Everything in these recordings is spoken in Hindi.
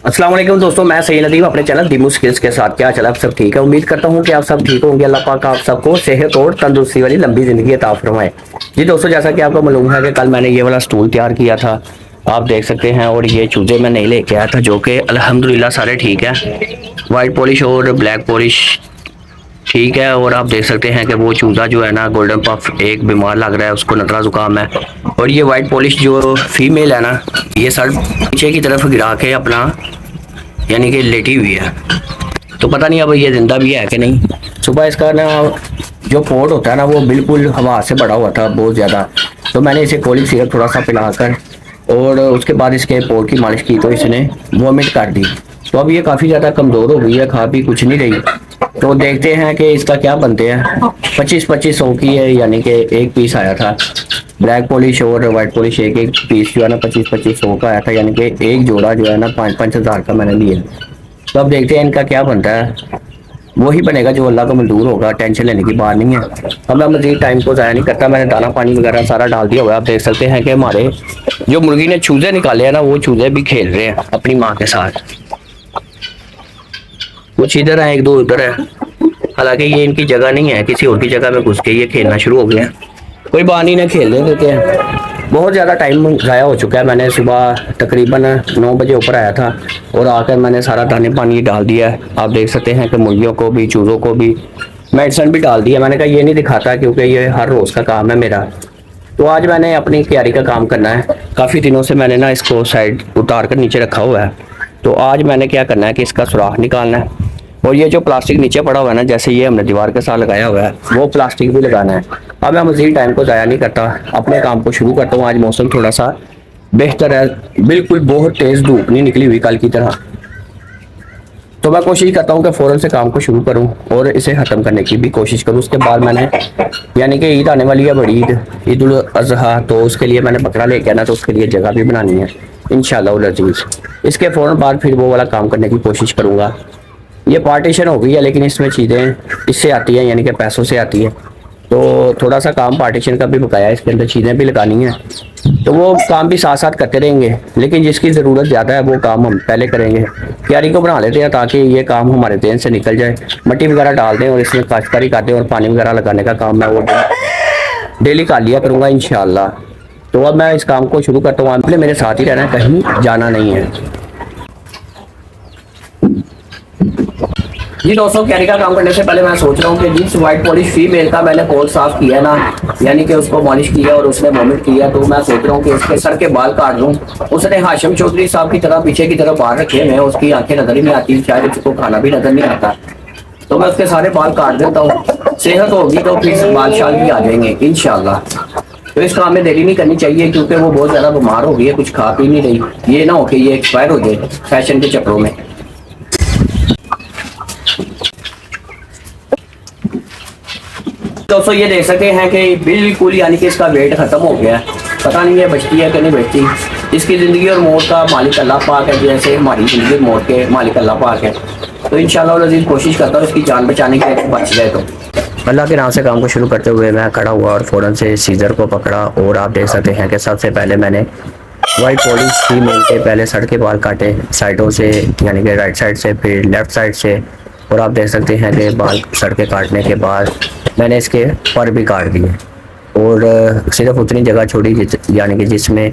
अस्सलाम वालेकुम दोस्तों, मैं सही नदीम अपने चैनल दीमू स्किल्स के साथ। क्या चल, आप सब ठीक है? उम्मीद करता हूँ कि आप सब ठीक होंगे। अल्लाह पाक आप सबको सेहत और तंदुरुस्ती वाली लंबी ज़िंदगी अता फरमाए। जी दोस्तों, जैसा कि आपको मालूम है कि कल मैंने ये वाला स्टूल तैयार किया था, आप देख सकते हैं। और ये चूजे मैं नहीं लेके आया था, जो कि अल्हम्दुलिल्लाह सारे ठीक है। वाइट पॉलिश और ब्लैक पॉलिश ठीक है। और आप देख सकते हैं कि वो चूजा जो है ना, गोल्डन पफ, एक बीमार लग रहा है, उसको नजला जुकाम है। और ये वाइट पॉलिश जो फीमेल है ना, ये सर पीछे की तरफ गिरा के अपना यानी कि लेटी हुई है। तो पता नहीं अब ये जिंदा भी है कि नहीं। सुबह इसका ना जो पोट होता है ना, वो बिल्कुल हवा से बड़ा हुआ था बहुत ज़्यादा। तो मैंने इसे कोलिक सिरप थोड़ा सा पिलाकर और उसके बाद इसके पोट की मालिश की, तो इसने वॉमिट कर दी। तो अब ये काफ़ी ज़्यादा कमज़ोर हो गई है, खा पी कुछ नहीं रही। तो देखते हैं कि इसका क्या बनते हैं। 25-25 की है, यानी कि एक पीस आया था। ब्लैक पॉलिश और वाइट पॉलिश एक एक पीस जो है ना 25-25 का आया था, यानी कि एक जोड़ा जो है ना 5-5 हज़ार का मैंने लिया। तो अब देखते हैं इनका क्या बनता है। वही बनेगा जो अल्लाह को मंजूर होगा, टेंशन लेने की बात नहीं है। अब मैं मजीद टाइम को ज़ाया नहीं करता, मैंने दाना पानी वगैरह सारा डाल दिया हुआ है। आप देख सकते हैं कि हमारे जो मुर्गी ने चूजे निकाले हैं ना, वो चूजे भी खेल रहे हैं अपनी माँ के साथ। कुछ इधर है, एक दो उधर है। हालांकि ये इनकी जगह नहीं है, किसी और की जगह में घुस के ये खेलना शुरू हो गया है। कोई बात नहीं, ना खेलने देते हैं। बहुत ज़्यादा टाइम ज़ाया हो चुका है। मैंने सुबह तकरीबन 9 बजे ऊपर आया था और आकर मैंने सारा दाने पानी डाल दिया है। आप देख सकते हैं कि मुर्गियों को भी, चूज़ों को भी मेडिसिन भी डाल दिया। मैंने कहा ये नहीं दिखाता क्योंकि ये हर रोज़ का काम है मेरा। तो आज मैंने अपनी क्यारी का काम करना है। काफ़ी दिनों से मैंने ना इसको साइड उतार कर नीचे रखा हुआ है। तो आज मैंने क्या करना है कि इसका सुराख निकालना है। और ये जो प्लास्टिक नीचे पड़ा हुआ है ना, जैसे ये हमने दीवार के साथ लगाया हुआ है, वो प्लास्टिक भी लगाना है। अब मैं मज़ीद टाइम को ज़ाया नहीं करता, अपने काम को शुरू करता हूँ। आज मौसम थोड़ा सा बेहतर है, बिल्कुल बहुत तेज़ धूप नहीं निकली हुई कल की तरह। तो मैं कोशिश करता हूँ कि फ़ौरन से काम को शुरू करूँ और इसे ख़त्म करने की भी कोशिश करूँ। उसके बाद मैंने यानी कि ईद आने वाली है, बड़ी ईद, ईद उल अज़हा। तो उसके लिए मैंने बकरा लेके आना, तो उसके लिए जगह भी बनानी है इंशाअल्लाह अज़ीज़। इसके फ़ौरन बाद फिर वो वाला काम करने की कोशिश करूँगा। ये पार्टीशन हो गई है, लेकिन इसमें चीज़ें इससे आती हैं, यानी कि पैसों से आती है। तो थोड़ा सा काम पार्टीशन का भी बकाया, इसके अंदर चीज़ें भी लगानी है। तो वो काम भी साथ साथ करते रहेंगे, लेकिन जिसकी ज़रूरत ज़्यादा है वो काम हम पहले करेंगे। क्यारी को बना लेते हैं ताकि ये काम हमारे देन से निकल जाए। मिट्टी वगैरह डाल दें और इसमें काश्तकारी कर दें, और पानी वगैरह लगाने का काम मैं वो डेली कर लिया करूँगा इंशाअल्लाह। तो अब मैं इस काम को शुरू करता हूँ। आपने मेरे साथ ही रहना है, कहीं जाना नहीं है। जी दोस्तों, कैरी का काम करने से पहले मैं सोच रहा हूँ कि जिस व्हाइट पॉलिश फीमेल का मैंने पोल साफ किया ना, यानी कि उसको मॉलिश किया और उसने वॉमिट किया, तो मैं सोच रहा हूँ कि उसके सर के बाल काट दूँ। उसने हाशिम चौधरी साहब की तरह पीछे की तरफ बाल रखे हैं, उसकी आंखें नजर ही नहीं आती, शायद उसको खाना भी नजर नहीं आता। तो मैं उसके सारे बाल काट देता हूँ। सेहत होगी तो फिर बाल शाल भी आ जाएंगे इंशाल्लाह। तो इस काम में देरी नहीं करनी चाहिए, क्योंकि वो बहुत ज्यादा बीमार हो गई है, कुछ खा पी नहीं रही। ये ना हो कि ये एक्सपायर हो जाए फैशन के चक्रों में। दोस्तों, ये देख सकते हैं कि बिल्कुल यानी कि इसका वेट खत्म हो गया है। पता नहीं है बचती है कि नहीं बचती। इसकी ज़िंदगी और मौत का मालिक अल्लाह पाक है, जैसे हमारी ज़िंदगी और मौत के मालिक अल्लाह पाक है। तो इंशाअल्लाह अज़ीज़ कोशिश करता हूँ इसकी जान बचाने की, बच जाए। तो अल्लाह के नाम से काम को शुरू करते हुए मैं खड़ा हुआ और फ़ौरन से सीज़र को पकड़ा। और आप देख सकते हैं कि सबसे पहले मैंने वाइट पॉलिश फीमेल के पहले सर के बाल काटे साइडों से, यानी कि राइट साइड से, फिर लेफ़्ट साइड से। और आप देख सकते हैं कि बाल सर के काटने के बाद मैंने इसके पर भी काट दिए, और सिर्फ उतनी जगह छोड़ी यानी कि जिसमें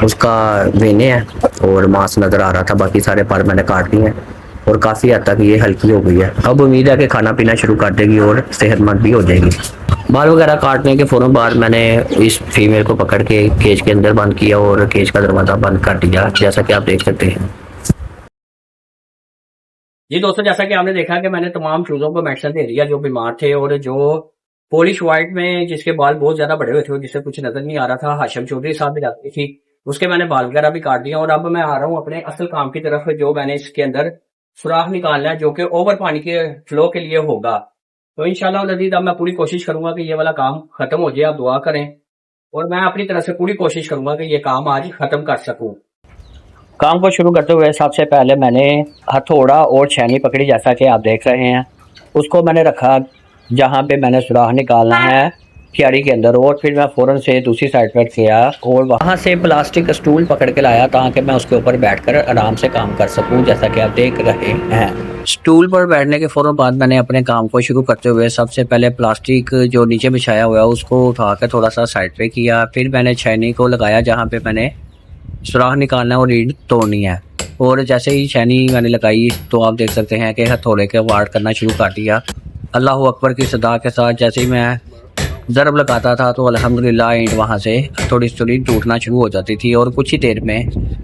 उसका वेने है और मांस नज़र आ रहा था। बाकी सारे पर मैंने काट दिए हैं और काफ़ी हद तक ये हल्की हो गई है। अब उम्मीद है कि खाना पीना शुरू कर देगी और सेहतमंद भी हो जाएगी। बाल वगैरह काटने के फ़ौरन बाद मैंने इस फीमेल को पकड़ के केज के अंदर बंद किया और केज का दरवाज़ा बंद कर दिया, जैसा कि आप देख सकते हैं। जी दोस्तों, जैसा कि आपने देखा कि मैंने तमाम चूज़ों को मेडिसिन दे दिया जो बीमार थे, और जो पॉलिश व्हाइट में जिसके बाल बहुत ज्यादा बड़े हुए थे और जिसे कुछ नजर नहीं आ रहा था, हाशिम चौधरी साहब भी लगती थी, उसके मैंने बाल वगैरह भी काट दिया। और अब मैं आ रहा हूँ अपने असल काम की तरफ, जो मैंने इसके अंदर सुराख निकालना है, जो कि ओवर पानी के फ्लो के लिए होगा। तो इंशाल्लाह नज़ीर अब मैं पूरी कोशिश करूंगा कि ये वाला काम खत्म हो जाए। आप दुआ करें और मैं अपनी तरफ से पूरी कोशिश करूंगा कि ये काम आज खत्म कर सकूं। काम को शुरू करते हुए सबसे पहले मैंने हथौड़ा और छेनी पकड़ी, जैसा कि आप देख रहे हैं। उसको मैंने रखा जहाँ पे मैंने सुराख निकालना है, क्यारी के अंदर। और फिर मैं फ़ौरन से दूसरी साइड पर गया और वहाँ से प्लास्टिक स्टूल पकड़ के लाया ताकि मैं उसके ऊपर बैठकर आराम से काम कर सकूं, जैसा कि आप देख रहे हैं। स्टूल पर बैठने के फ़ौरन बाद मैंने अपने काम को शुरू करते हुए सबसे पहले प्लास्टिक जो नीचे बिछाया हुआ है उसको उठा कर थोड़ा सा साइड पे किया। फिर मैंने छेनी को लगाया जहाँ पे मैंने सुराख निकालना है और रीढ़ तोड़नी है। और जैसे ही छेनी मैंने लगाई तो आप देख सकते हैं कि हथौड़े के वार करना शुरू कर दिया। अल्लाह अकबर की सदा के साथ जैसे ही मैं ज़रब लगाता था तो अल्हम्दुलिल्लाह ईंट वहाँ से थोड़ी थोड़ी टूटना शुरू हो जाती थी। और कुछ ही देर में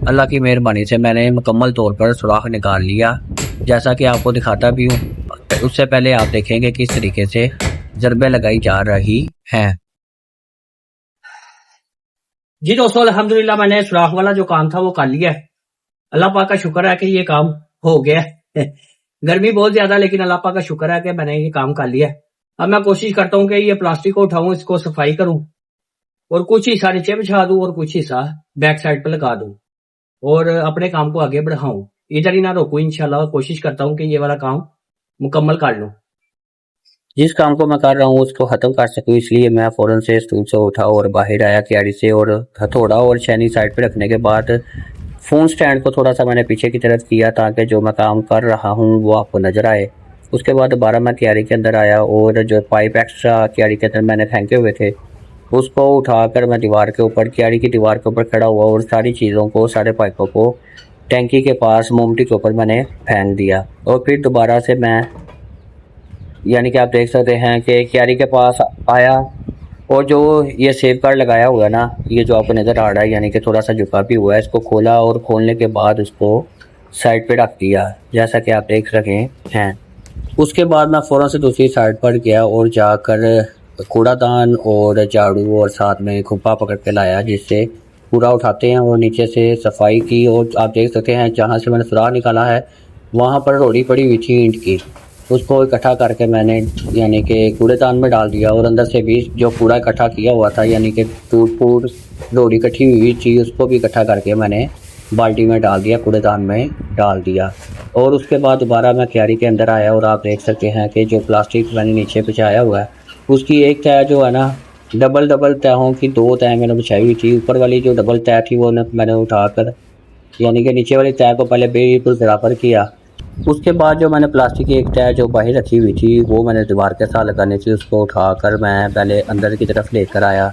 अल्लाह की मेहरबानी से मैंने मुकम्मल तौर पर सुराख निकाल लिया, जैसा कि आपको दिखाता भी हूँ। उससे पहले आप देखेंगे किस तरीके से ज़रबें लगाई जा रही हैं। जी दोस्तों, अल्हम्दुलिल्लाह मैंने सुराख वाला जो काम था वो कर लिया है। अल्लाह पाक का शुक्र है कि ये काम हो गया है। गर्मी बहुत ज्यादा, लेकिन अल्लाह पाक का शुक्र है कि मैंने ये काम कर लिया है। अब मैं कोशिश करता हूँ कि ये प्लास्टिक को उठाऊं, इसको सफाई करूं और कुछ हिस्सा नीचे बिछा दूं और कुछ हिस्सा बैक साइड पर लगा दूं और अपने काम को आगे बढ़ाऊं। इधर ही ना रोकूं, इंशाल्लाह कोशिश करता हूँ कि ये वाला काम मुकम्मल कर लूं। जिस काम को मैं कर रहा हूँ उसको ख़त्म कर सकूँ, इसलिए मैं फ़ौरन से स्टूल से उठा और बाहर आया क्यारी से। और हथौड़ा और छेनी साइड पे रखने के बाद फ़ोन स्टैंड को थोड़ा सा मैंने पीछे की तरफ किया ताकि जो मैं काम कर रहा हूँ वो आपको नज़र आए। उसके बाद दोबारा मैं क्यारी के अंदर आया और जो पाइप एक्स्ट्रा क्यारी के अंदर मैंने फेंके हुए थे उसको उठाकर मैं दीवार के ऊपर, क्यारी की दीवार के ऊपर खड़ा हुआ और सारी चीज़ों को, सारे पाइपों को टैंकी के पास मोमटी के ऊपर मैंने फेंक दिया। और फिर दोबारा से मैं, यानी कि आप देख सकते हैं कि क्यारी के पास आया और जो ये सेफ गार्ड लगाया हुआ है ना, ये जो आपको नज़र आ रहा है, यानी कि थोड़ा सा झुका भी हुआ है, इसको खोला और खोलने के बाद उसको साइड पे रख दिया, जैसा कि आप देख रहे हैं। उसके बाद मैं फ़ौरन से दूसरी साइड पर गया और जाकर कूड़ादान और झाड़ू और साथ में खुप्पा पकड़ के लाया, जिससे कूड़ा उठाते हैं और नीचे से सफाई की। और आप देख सकते हैं जहाँ से मैंने सुराख निकाला है वहाँ पर रोड़ी पड़ी हुई थी ईंट की, उसको इकट्ठा करके मैंने यानी कि कूड़ेदान में डाल दिया। और अंदर से भी जो कूड़ा इकट्ठा किया हुआ था, यानी कि टूट फूट रोड़ी इकट्ठी हुई थी, उसको भी इकट्ठा करके मैंने बाल्टी में डाल दिया, कूड़ेदान में डाल दिया। और उसके बाद दोबारा मैं क्यारी के अंदर आया और आप देख सकते हैं कि जो प्लास्टिक मैंने नीचे बिछाया हुआ है उसकी एक तह जो है ना, डबल डबल तहों की दो तह मैंने बिछाई हुई थी। ऊपर वाली जो डबल तह थी वो मैंने उठाकर, यानी कि नीचे वाली तह को पहले बिल्कुल बराबर किया। उसके बाद जो मैंने प्लास्टिक की एक तह जो बाहर रखी हुई थी वो मैंने दीवार के साथ लगानी थी, उसको उठाकर मैं पहले अंदर की तरफ लेकर आया।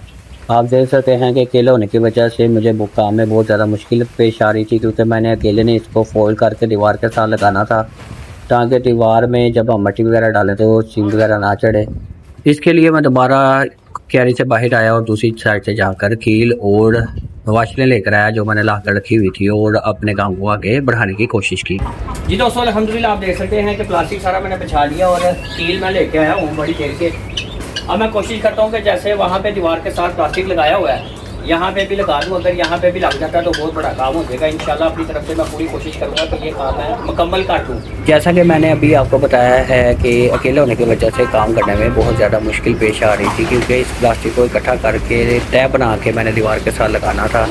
आप देख सकते हैं कि अकेले होने की वजह से मुझे काम में बहुत ज़्यादा मुश्किल पेश आ रही थी, क्योंकि मैंने अकेले ने इसको फोल्ड करके दीवार के साथ लगाना था ताकि दीवार में जब हम मट्टी वगैरह डालें तो सीम वगैरह ना चढ़े। इसके लिए मैं दोबारा क्यारी से बाहर आया और दूसरी साइड से जाकर कील और वाशलें लेकर आया जो मैंने लाकर रखी हुई थी और अपने काम को आगे बढ़ाने की कोशिश की। जी दोस्तों, अल्हम्दुलिल्लाह आप देख सकते हैं कि प्लास्टिक सारा मैंने बिछा लिया और कील मैं लेके आया हूँ बड़ी देर के। अब मैं कोशिश करता हूँ कि जैसे वहाँ पे दीवार के साथ प्लास्टिक लगाया हुआ है यहाँ पे भी लगा दूँ। अगर यहाँ पे भी लग जाता है तो बहुत बड़ा काम हो जाएगा। इंशाल्लाह अपनी तरफ से मैं पूरी कोशिश करूँगा कि ये काम मैं मुकम्मल कर दूँ। जैसा कि मैंने अभी आपको बताया है कि अकेले होने की वजह से काम करने में बहुत ज़्यादा मुश्किल पेश आ रही थी, क्योंकि इस प्लास्टिक को इकट्ठा करके तय बना के मैंने दीवार के साथ लगाना था।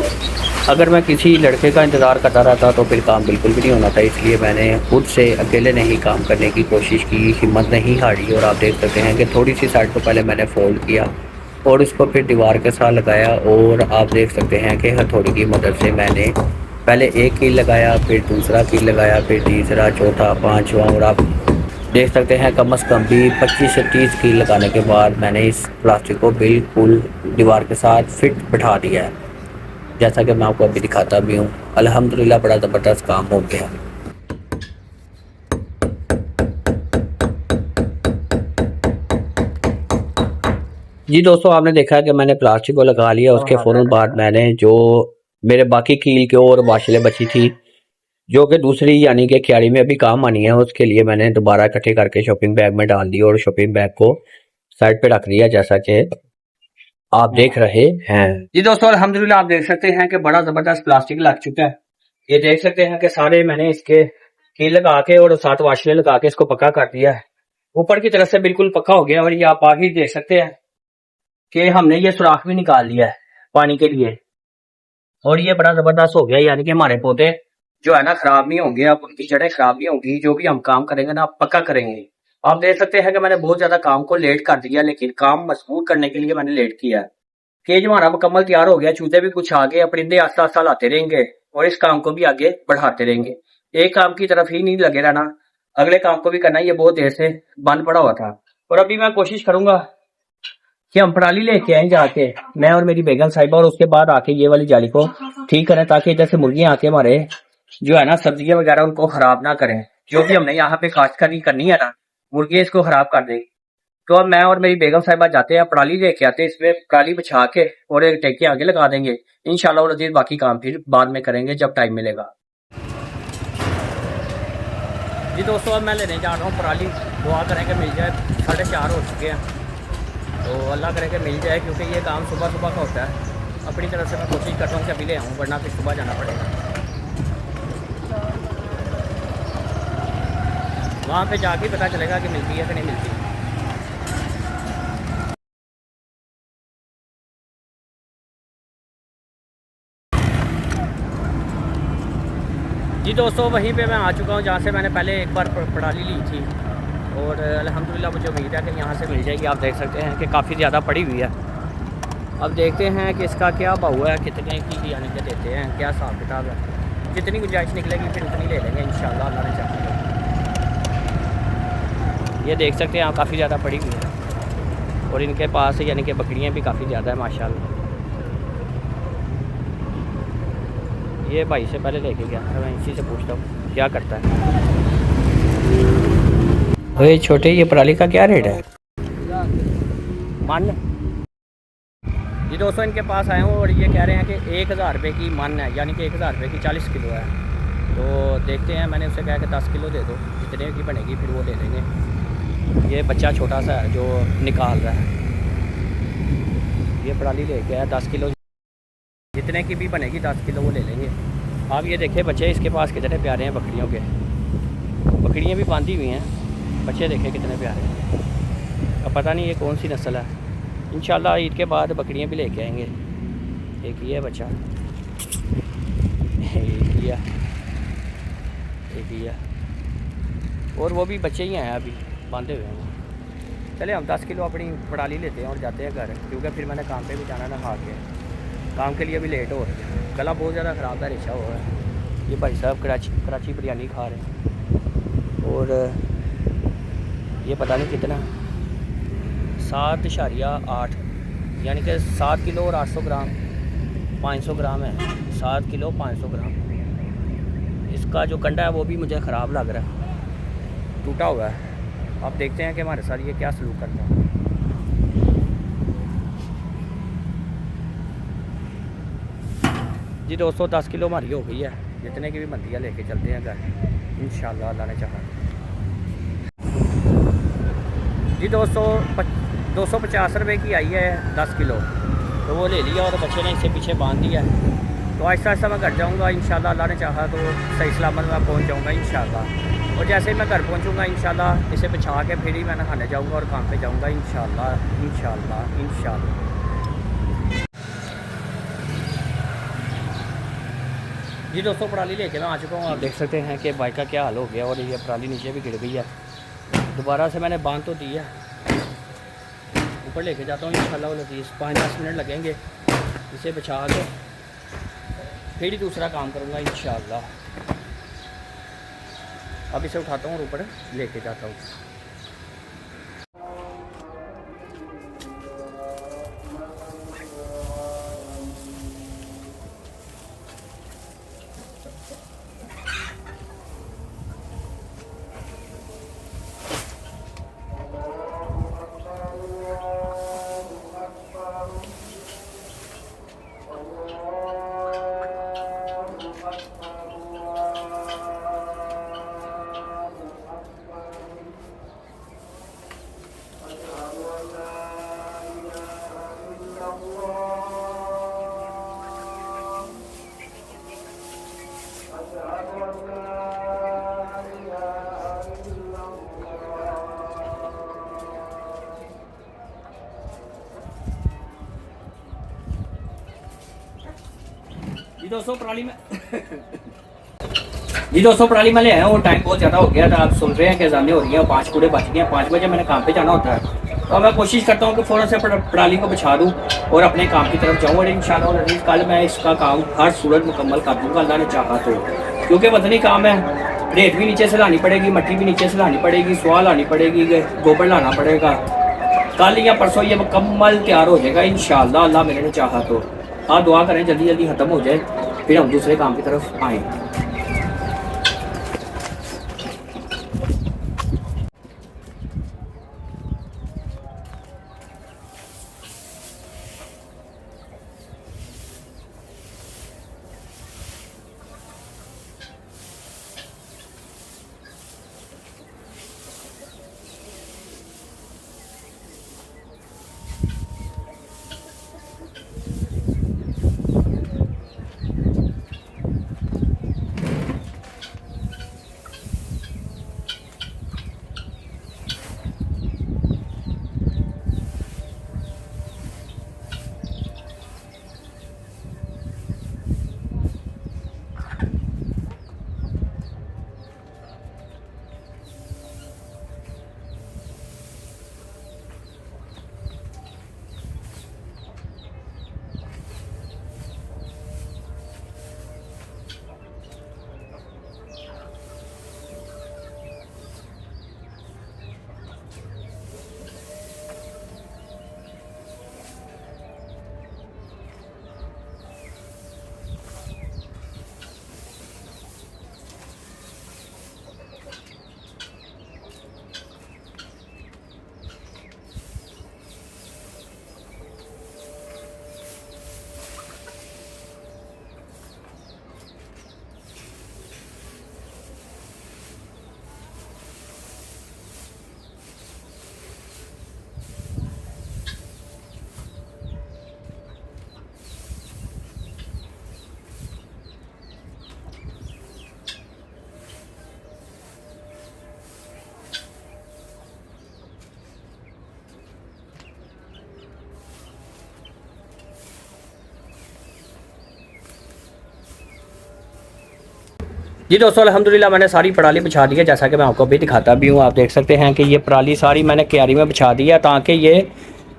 अगर मैं किसी लड़के का इंतज़ार करता रहता तो फिर काम बिल्कुल भी नहीं होना था, इसलिए मैंने खुद से अकेले नहीं काम करने की कोशिश की, हिम्मत नहीं हारी। और आप देख सकते हैं कि थोड़ी सी साइड को पहले मैंने फोल्ड किया और उसको फिर दीवार के साथ लगाया। और आप देख सकते हैं कि हथौड़ी की मदद से मैंने पहले एक कील लगाया, फिर दूसरा कील लगाया, फिर तीसरा, चौथा, पाँचवा। और आप देख सकते हैं कम से कम भी 25 से 30 कील लगाने के बाद मैंने इस प्लास्टिक को बिल्कुल दीवार के साथ फिट बिठा दिया है, जैसा कि मैं आपको अभी दिखाता भी हूँ। अल्हम्दुलिल्लाह बड़ा ज़बरदस्त काम हो गया। जी दोस्तों, आपने देखा है कि मैंने प्लास्टिक को लगा लिया। उसके फ़ौरन बाद मैंने जो मेरे बाकी कील के और वाशलें बची थी जो कि दूसरी यानी कि क्यारी में अभी काम आनी है, उसके लिए मैंने दोबारा इकट्ठे करके शॉपिंग बैग में डाल दी और शॉपिंग बैग को साइड पे रख दिया, जैसा कि आप देख रहे हैं। जी दोस्तों, अल्हम्दुलिल्लाह आप देख सकते हैं कि बड़ा ज़बरदस्त प्लास्टिक लग चुका है। ये देख सकते हैं कि सारे मैंने इसके कील लगा के और 7 वाशलें लगा के इसको पक्का कर दिया है। ऊपर की तरफ से बिल्कुल पक्का हो गया और ये आप आगे देख सकते हैं कि हमने ये सुराख भी निकाल लिया है पानी के लिए और ये बड़ा जबरदस्त हो गया। यानी कि हमारे पौधे जो है ना खराब नहीं होंगे, अब उनकी जड़ें खराब नहीं होंगी। जो भी हम काम करेंगे ना पक्का करेंगे। आप देख सकते हैं कि मैंने बहुत ज्यादा काम को लेट कर दिया, लेकिन काम मजबूत करने के लिए मैंने लेट किया है। केज हमारा मुकम्मल तैयार हो गया, चूजे भी कुछ आगे, परिंदे आस्ता आस्ता लाते रहेंगे और इस काम को भी आगे बढ़ाते रहेंगे। एक काम की तरफ ही नहीं लगे रहना, अगले काम को भी करना। ये बहुत देर से बंद पड़ा हुआ था और अभी मैं कोशिश करूंगा कि हम पराली लेके आए जाके, मैं और मेरी बेगम साहिबा, और उसके बाद आके ये वाली जाली को ठीक करें, ताकि इधर से मुर्गियां आके हमारे जो है ना सब्जियां वगैरह उनको खराब ना करें। जो भी हमने यहाँ पे काश्तकारी करनी है ना, मुर्गियां इसको खराब कर देगी। तो अब मैं और मेरी बेगम साहिबा जाते हैं, पराली लेके आते हैं, इसमें पराली बिछा के और एक टेके आगे लगा देंगे। इंशाल्लाह और अजीज बाकी काम फिर बाद में करेंगे जब टाइम मिलेगा। जी दोस्तों, अब मैं लेने जा रहा हूँ पराली। दुआ करें कि मिल जाए, 4:30 हो चुके हैं, तो अल्लाह करे कि मिल जाए, क्योंकि ये काम सुबह सुबह का होता है। अपनी तरफ से मैं कोशिश करता हूँ कि अभी ले आऊँ, वरना फिर सुबह जाना पड़ेगा। वहाँ पे जाके पता चलेगा कि मिलती है कि नहीं मिलती। जी दोस्तों, वहीं पे मैं आ चुका हूँ जहाँ से मैंने पहले एक बार पराली ली थी, और अल्हम्दुलिल्लाह मुझे उम्मीद है कि यहाँ से मिल जाएगी। आप देख सकते हैं कि काफ़ी ज़्यादा पड़ी हुई है। अब देखते हैं कि इसका क्या भाव है, कितने की यानी कि देते हैं, क्या हिसाब किताब है। जितनी गुंजाइश निकलेगी फिर उतनी ले लेंगे इंशाल्लाह, अल्लाह ने चाहा तो। ये देख सकते हैं आप, काफ़ी ज़्यादा पड़ी हुई है और इनके पास यानी कि बकरियाँ भी काफ़ी ज़्यादा है माशाल्लाह। ये भाई से पहले लेके गया था, मैं इसी से पूछता हूँ क्या करता है। अरे छोटे, ये पराली का क्या रेट है? मन जी दोस्तों, इनके पास आए हूँ और ये कह रहे हैं कि 1000 रुपये की मन है, यानी कि 1000 रुपये की 40 किलो है। तो देखते हैं, मैंने उससे कहा कि 10 किलो दे दो, जितने की बनेगी फिर वो ले लेंगे। ये बच्चा छोटा सा है जो निकाल रहा है। ये पराली लेके आया 10 किलो, जितने की भी बनेगी 10 किलो वो ले लेंगे। आप ये देखिए बच्चे इसके पास कितने प्यारे हैं बकरियों के। बकरियाँ भी बांधी हुई हैं, बच्चे देखे कितने प्यारे हैं। अब पता नहीं ये कौन सी नस्ल है। इंशाल्लाह ईद के बाद बकरियाँ भी लेके आएंगे। एक ये बच्चा, एक ये, और वो भी बच्चे ही हैं अभी बांधे हुए हैं। चले हम 10 किलो अपनी पराली लेते हैं और जाते हैं घर, क्योंकि फिर मैंने काम पे भी जाना ना, खा के काम के लिए भी लेट हो रहे हैं। गला बहुत ज़्यादा ख़राब है, रेशा हो रहा है। ये भाई साहब कराची बिरयानी खा रहे हैं और ये पता नहीं कितना 7.8 यानी कि 7 किलो और 800 ग्राम 500 ग्राम है। 7 किलो 500 ग्राम। इसका जो कंडा है वो भी मुझे ख़राब लग रहा है, टूटा हुआ है। आप देखते हैं कि हमारे साथ ये क्या सलूक करता है। जी दोस्तों, 10 किलो हमारी हो गई है, जितने की भी बनती है लेके चलते हैं घर इंशाल्लाह, अल्लाह ने चाहा। जी दोस्तों, 250 रुपये की आई है 10 किलो, तो वो ले लिया और बच्चे ने इसे पीछे बांध दिया है। तो आहिस्ता आहिस्ता मैं घर जाऊंगा इंशाल्लाह, अल्लाह ने चाहा तो सही सलामत मैं पहुंच जाऊंगा इंशाल्लाह। और जैसे ही मैं घर पहुंचूंगा इंशाल्लाह, इसे बिछा के फिर ही मैं नहाने जाऊंगा और काम पे जाऊंगा इंशाल्लाह इंशाल्लाह इंशाल्लाह। जी दोस्तों, पराली लेके मैं आ चुका हूँ। आप देख सकते हैं कि बाइक का क्या हाल हो गया और ये पराली नीचे भी गिर गई है। दोबारा से मैंने बांध तो दी है, ऊपर लेके जाता हूँ इंशाल्लाह। 5-10 मिनट लगेंगे इसे बिछा के, फिर ही दूसरा काम करूँगा इंशाल्लाह। अब इसे उठाता हूँ और ऊपर लेके जाता हूँ। दोस्तों, पराली में जी दोस्तों, पराली मैं ले आया हूँ। टाइम बहुत ज़्यादा हो गया था, आप सुन रहे हैं कि अज़ानें हो रही हैं, 5 पूरे बज गए हैं। 5 बजे मैंने काम पे जाना होता है, तो मैं कोशिश करता हूँ कि फ़ौरन से पराली को बिछा दूँ और अपने काम की तरफ जाऊँ। और इंशाअल्लाह अज़ीज़ कल मैं इसका काम हर सूरत मुकम्मल कर दूँगा, अल्लाह ने चाहा तो। क्योंकि वतनी काम है, रेत भी नीचे से लानी पड़ेगी, मट्टी भी नीचे से लानी पड़ेगी, स्वाह लानी पड़ेगी, गोबर लाना पड़ेगा। कल या परसों ये मुकम्मल तैयार हो जाएगा इंशाअल्लाह, अल्लाह मेरे ने चाहा तो। आप दुआ करें जल्दी जल्दी ख़त्म हो जाए, फिर हम दूसरे काम की तरफ आएँ। जी दोस्तों, अल्हम्दुलिल्लाह मैंने सारी पराली बिछा दी है, जैसा कि मैं आपको अभी दिखाता भी हूँ। आप देख सकते हैं कि ये पराली सारी मैंने क्यारी में बिछा दी है, ताकि ये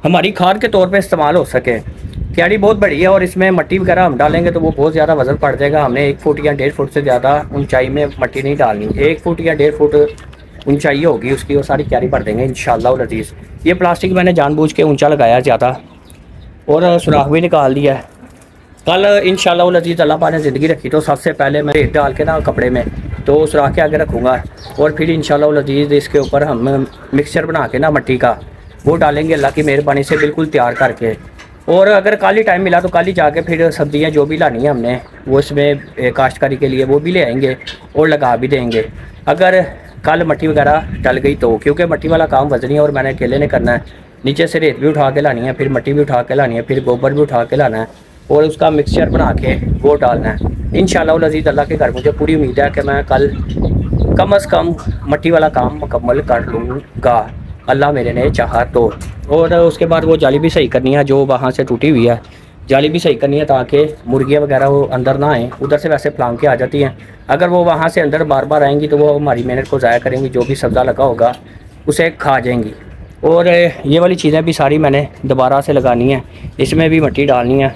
हमारी खाद के तौर पे इस्तेमाल हो सके। क्यारी बहुत बड़ी है और इसमें मट्टी वगैरह हम डालेंगे तो वो बहुत ज़्यादा वज़न पड़ जाएगा। हमने 1 फुट या 1.5 फुट से ज़्यादा ऊंचाई में मट्टी नहीं डालनी। 1 फुट या 1.5 फुट ऊंचाई होगी उसकी, वो सारी क्यारी भर देंगे इंशाअल्लाह अज़ीज़। ये प्लास्टिक मैंने जानबूझ के ऊँचा लगाया ज़्यादा और सुराख भी निकाल दिया है। कल इंशाअल्लाह अज़ीज़ अल्लाह पाक ने ज़िंदगी रखी तो सबसे पहले मैं रेत डाल के ना कपड़े में तो सुराख के आगे रखूँगा, और फिर इंशाअल्लाह अज़ीज़ इसके ऊपर हम मिक्सचर बना के ना मट्टी का वो डालेंगे अल्लाह की मेहरबानी से बिल्कुल तैयार करके। और अगर कल ही टाइम मिला तो कल ही जाके फिर सब्ज़ियाँ जो भी लानी है हमने वो इसमें काश्तकारी के लिए वो भी ले आएंगे और लगा भी देंगे। अगर कल मट्टी वगैरह डल गई तो, क्योंकि मट्टी वाला काम वजनी है और मैंने अकेले ने करना है। नीचे से रेत भी उठा के लानी है, फिर मट्टी भी उठा के लानी है, फिर गोबर भी उठा के लाना है और उसका मिक्सचर बना के वो डालना है इंशाअल्लाह अज़ीज़। अल्लाह के घर मुझे पूरी उम्मीद है कि मैं कल कम से कम मट्टी वाला काम मुकम्मल कर लूँगा, अल्लाह मेरे ने चाहा तो। और उसके बाद वो जाली भी सही करनी है जो वहाँ से टूटी हुई है, जाली भी सही करनी है ताकि मुर्गियाँ वगैरह वो अंदर ना आएँ। उधर से वैसे फलांग के आ जाती हैं, अगर वो वहाँ से अंदर बार बार आएंगी तो वो हमारी मेहनत को ज़ाया करेंगी, जो भी सब्ज़ा लगा होगा उसे खा जाएंगी। और ये वाली चीज़ें भी सारी मैंने दोबारा से लगानी है, इसमें भी मट्टी डालनी है।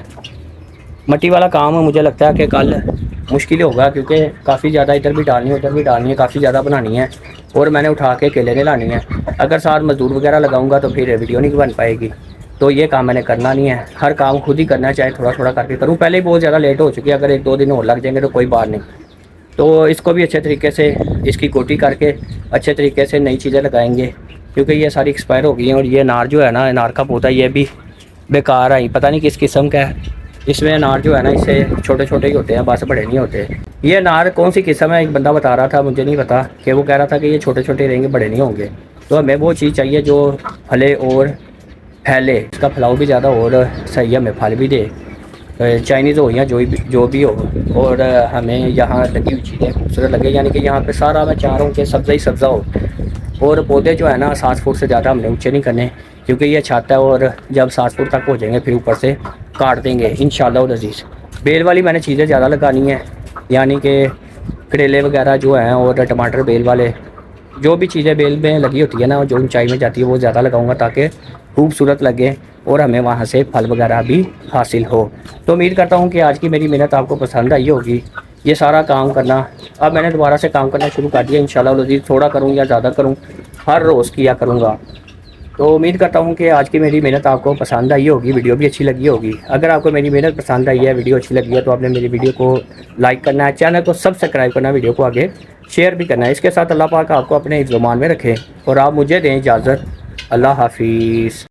मट्टी वाला काम मुझे लगता है कि कल मुश्किल होगा, क्योंकि काफ़ी ज़्यादा इधर भी डालनी है उधर भी डालनी है, काफ़ी ज़्यादा बनानी है और मैंने उठा के अकेले ने लानी है। अगर साथ मज़दूर वगैरह लगाऊंगा तो फिर वीडियो नहीं बन पाएगी, तो ये काम मैंने करना नहीं है। हर काम खुद ही करना है, चाहे थोड़ा थोड़ा करके करूँ। पहले ही बहुत ज़्यादा लेट हो चुकी है, अगर 1-2 दिन और लग जाएंगे तो कोई बात नहीं। तो इसको भी अच्छे तरीके से इसकी कोटी करके अच्छे तरीके से नई चीज़ें लगाएंगे, क्योंकि ये सारी एक्सपायर हो गई हैं। और ये अनार जो है ना, अनार का पौधा, ये भी बेकार आई, पता नहीं किस किस्म का है। इसमें अनार जो है ना इससे छोटे छोटे ही होते हैं, बस बड़े नहीं होते। ये अनार कौन सी किस्म है, एक बंदा बता रहा था, मुझे नहीं पता, कि वो कह रहा था कि ये छोटे छोटे रहेंगे, बड़े नहीं होंगे। तो हमें वो चीज़ चाहिए जो फले और फैले, इसका फैलाव भी ज़्यादा और सही हमें फल भी दे, चाइनीज़ हो या जो भी हो। और हमें यहाँ लगी हुई चीज़ें खूबसूरत लगे, यानी कि यहाँ पे सारा मैं चाह रहा हूँ कि सब्ज़ा ही सब्ज़ा हो। और पौधे जो है ना 7 फुट से ज़्यादा हमने ऊंचे नहीं करने, क्योंकि ये छत है और जब 7 फुट तक हो जाएंगे फिर ऊपर से काट देंगे इंशाअल्लाह अज़ीज़। बेल वाली मैंने चीज़ें ज़्यादा लगानी है, यानी कि करेले वगैरह जो हैं और टमाटर बेल वाले जो भी चीज़ें बेल में लगी होती है ना, जो ऊंचाई में जाती है वो ज़्यादा लगाऊंगा ताकि खूबसूरत लगे और हमें वहाँ से फल वगैरह भी हासिल हो। तो उम्मीद करता हूँ कि आज की मेरी मेहनत आपको पसंद आई होगी। ये सारा काम करना अब मैंने दोबारा से काम करना शुरू कर दिया इंशाल्लाह लज़ीज़, थोड़ा करूँ या ज़्यादा करूँ, हर रोज़ किया करूँगा। तो उम्मीद करता हूँ कि आज की मेरी मेहनत आपको पसंद आई होगी, वीडियो भी अच्छी लगी होगी। अगर आपको मेरी मेहनत पसंद आई है, वीडियो अच्छी लगी है, तो आपने मेरी वीडियो को लाइक करना है, चैनल को सब्सक्राइब करना है, वीडियो को आगे शेयर भी करना है। इसके साथ अल्लाह पाक आपको अपने ज़ुबान में रखे और आप मुझे दें इजाज़त। अल्लाह हाफिज़।